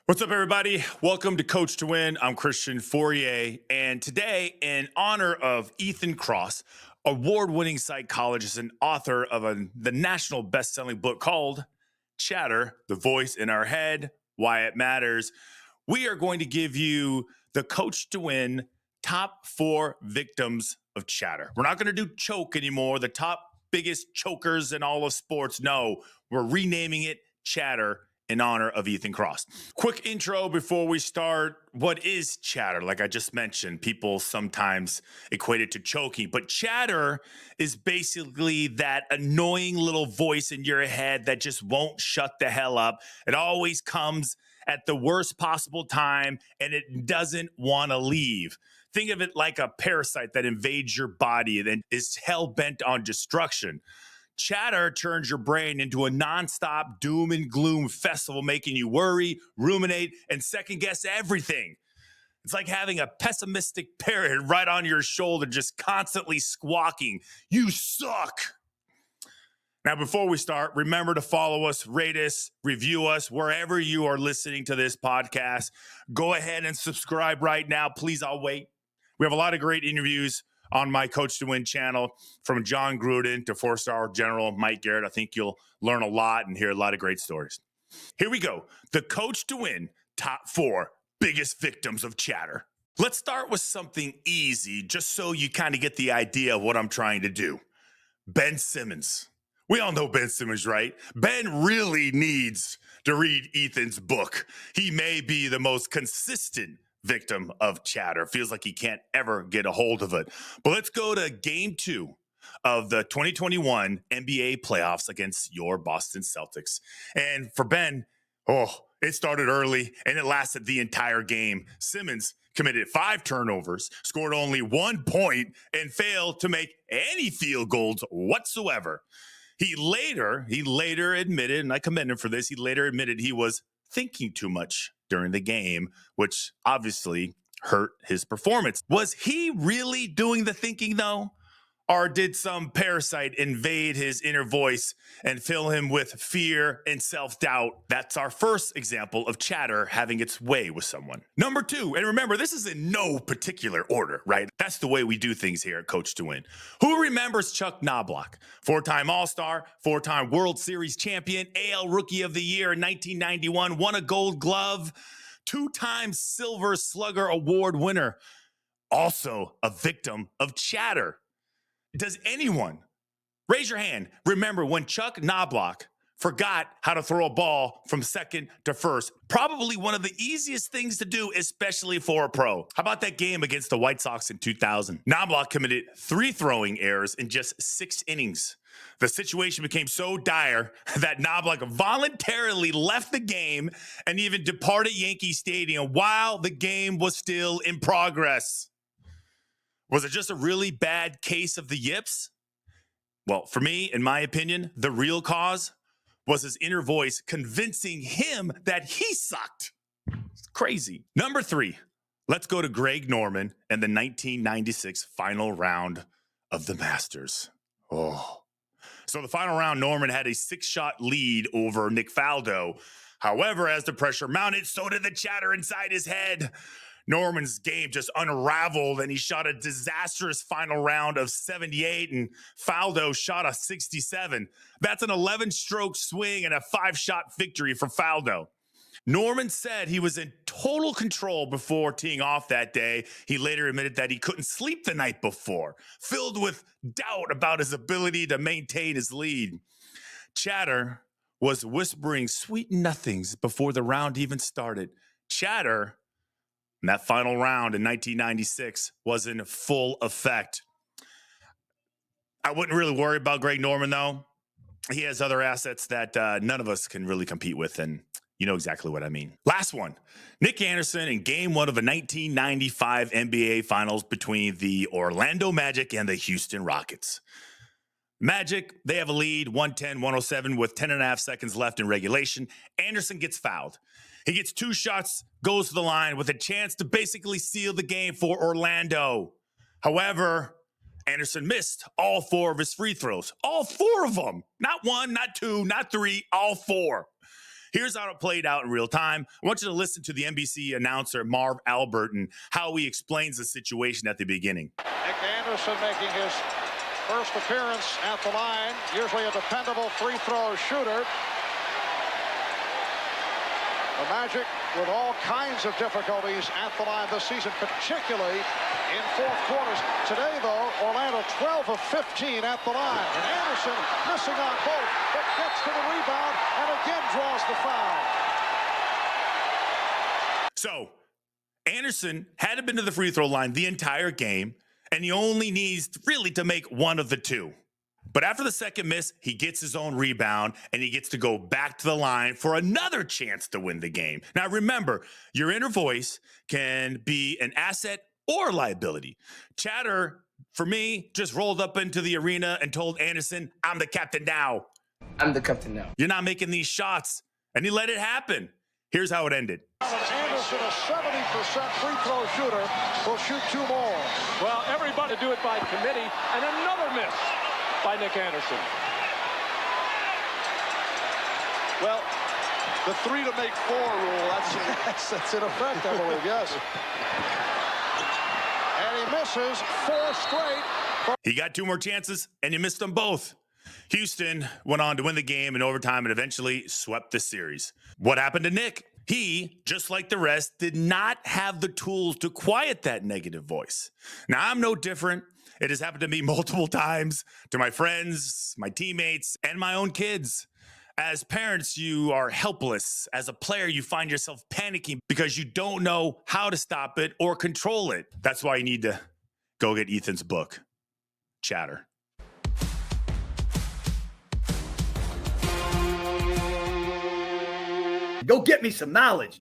What's up, everybody? Welcome to Coach to Win. I'm Christian Fourier. And today, in honor of Ethan Kross, award-winning psychologist and author of the national best-selling book called Chatter, The Voice in Our Head, Why It Matters, we are going to give you the Coach to Win top 4 victims of chatter. We're not going to do choke anymore, the top biggest chokers in all of sports. No, we're renaming it Chatter in honor of Ethan Kross. Quick intro before we start. What is chatter? Like I just mentioned, people sometimes equate it to choking, but chatter is basically that annoying little voice in your head that just won't shut the hell up. It always comes at the worst possible time and it doesn't want to leave. Think of it like a parasite that invades your body and is hell bent on destruction. Chatter turns your brain into a nonstop doom and gloom festival, making you worry, ruminate, and second guess everything. It's like having a pessimistic parrot right on your shoulder, just constantly squawking, "You suck." Now, before we start, remember to follow us, rate us, review us wherever you are listening to this podcast. Go ahead and subscribe right now. Please, I'll wait. We have a lot of great interviews on my Coach to Win channel, from John Gruden to 4-star General Mike Garrett. I think you'll learn a lot and hear a lot of great stories. Here we go. The Coach to Win top 4 biggest victims of chatter. Let's start with something easy, just so you kind of get the idea of what I'm trying to do. Ben Simmons. We all know Ben Simmons, right? Ben really needs to read Ethan's book. He may be the most consistent victim of chatter. Feels like he can't ever get a hold of it. But let's go to game 2 of the 2021 NBA playoffs against your Boston Celtics. And for Ben, it started early and it lasted the entire game. Simmons committed 5 turnovers, scored only 1 point, and failed to make any field goals whatsoever. He later admitted, and I commend him for this, he later admitted he was thinking too much during the game, which obviously hurt his performance. Was he really doing the thinking, though? Or did some parasite invade his inner voice and fill him with fear and self-doubt? That's our first example of chatter having its way with someone. Number 2, and remember, this is in no particular order, right? That's the way we do things here at Coach to Win. Who remembers Chuck Knoblauch? 4-time All-Star, 4-time World Series champion, AL Rookie of the Year in 1991, won a Gold Glove, 2-time Silver Slugger Award winner, also a victim of chatter. Does anyone, raise your hand, remember when Chuck Knoblauch forgot how to throw a ball from second to first? Probably one of the easiest things to do, especially for a pro. How about that game against the White Sox in 2000? Knoblauch committed 3 throwing errors in just 6 innings. The situation became so dire that Knoblauch voluntarily left the game and even departed Yankee Stadium while the game was still in progress. Was it just a really bad case of the yips? Well, for me, in my opinion, the real cause was his inner voice convincing him that he sucked. It's crazy. Number 3, let's go to Greg Norman and the 1996 final round of the Masters. So the final round, Norman had a 6-shot lead over Nick Faldo. However, as the pressure mounted, so did the chatter inside his head. Norman's game just unraveled and he shot a disastrous final round of 78 and Faldo shot a 67. That's an 11-stroke swing and a 5-shot victory for Faldo. Norman said he was in total control before teeing off that day. He later admitted that he couldn't sleep the night before, filled with doubt about his ability to maintain his lead. Chatter was whispering sweet nothings before the round even started. Chatter, and that final round in 1996, was in full effect. I wouldn't really worry about Greg Norman, though. He has other assets that none of us can really compete with, and you know exactly what I mean. Last one. Nick Anderson in game 1 of the 1995 NBA Finals between the Orlando Magic and the Houston Rockets. Magic, they have a lead, 110-107 with 10.5 seconds left in regulation. Anderson gets fouled. He gets 2 shots, goes to the line with a chance to basically seal the game for Orlando. However, Anderson missed all 4 of his free throws. All 4 of them. Not 1, not 2, not 3, all 4. Here's how it played out in real time. I want you to listen to the NBC announcer, Marv Albert, and how he explains the situation at the beginning. Nick Anderson making his first appearance at the line, usually a dependable free throw shooter. The Magic with all kinds of difficulties at the line this season, particularly in fourth quarters. Today, though, Orlando 12 of 15 at the line. And Anderson missing on both, but gets to the rebound and again draws the foul. So, Anderson hadn't been to the free throw line the entire game, and he only needs really to make one of the two. But after the second miss, he gets his own rebound, and he gets to go back to the line for another chance to win the game. Now, remember, your inner voice can be an asset or liability. Chatter, for me, just rolled up into the arena and told Anderson, I'm the captain now. I'm the captain now. You're not making these shots. And he let it happen. Here's how it ended. Anderson, a 70% free throw shooter, will shoot 2 more. Well, everybody do it by committee, and another miss by Nick Anderson. Well, the 3 to make 4 rule, that's in effect, I believe, yes. And he misses 4 straight. He got 2 more chances, and he missed them both. Houston went on to win the game in overtime and eventually swept the series. What happened to Nick? He, just like the rest, did not have the tools to quiet that negative voice. Now, I'm no different. It has happened to me multiple times, to my friends, my teammates, and my own kids. As parents, you are helpless. As a player, you find yourself panicking because you don't know how to stop it or control it. That's why you need to go get Ethan's book, Chatter. Go get me some knowledge.